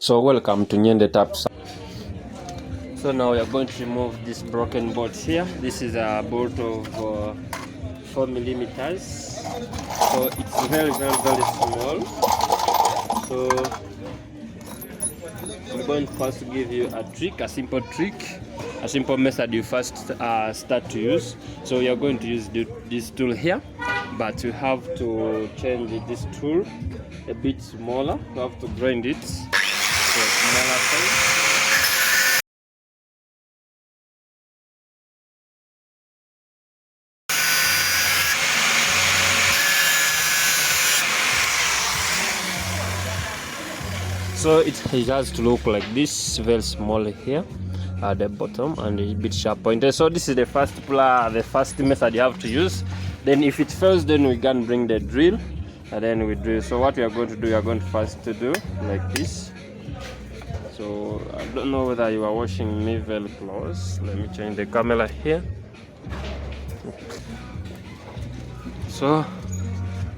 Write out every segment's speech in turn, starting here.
So welcome to Nyende Taps. So now we are going to remove this broken bolt here. This is a bolt of 4 millimeters. So it's very small. So I'm going to first give you a simple method you first start to use. So we are going to use this tool here, but you have to change this tool a bit smaller. You have to grind it to a smaller size. So it has to look like this, very small here at the bottom and a bit sharp pointed. So this is the first method you have to use. Then if it fails, then we can bring the drill and then we drill. So what we are going to do, we are going to first to do like this. So I don't know whether you are watching me very close. Let me change the camera here. So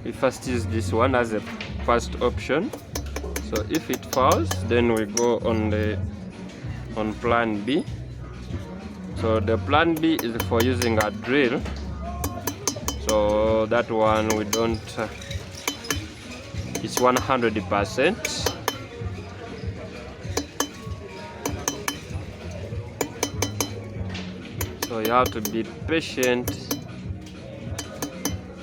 we first use this one as a first option. So if it fails, then we go on plan B. So the plan B is for using a drill. So that one we don't. It's 100%. So you have to be patient.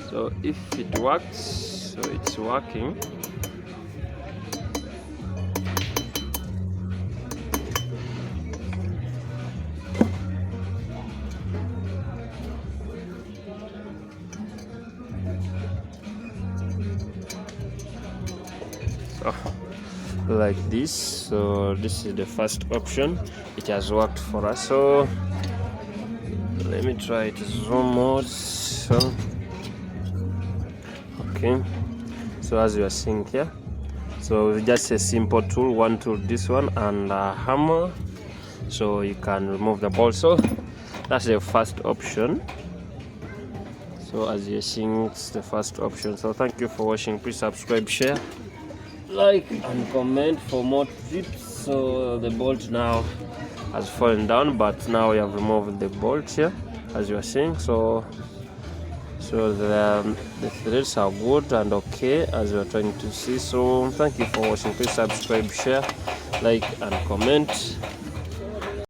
So if it works, so it's working. So, like this. So this is the first option. It has worked for us. So let me try to zoom out. So okay, so as you are seeing here, so just a simple tool, one tool, this one, and a hammer, so you can remove the bolt. So that's the first option. So as you're seeing, it's the first option. So thank you for watching. Please subscribe, share, like and comment for more tips. So the bolt now has fallen down, but now we have removed the bolt here, as you are seeing. So the threads are good and okay, as you are trying to see. So thank you for watching. Please subscribe, share, like and comment.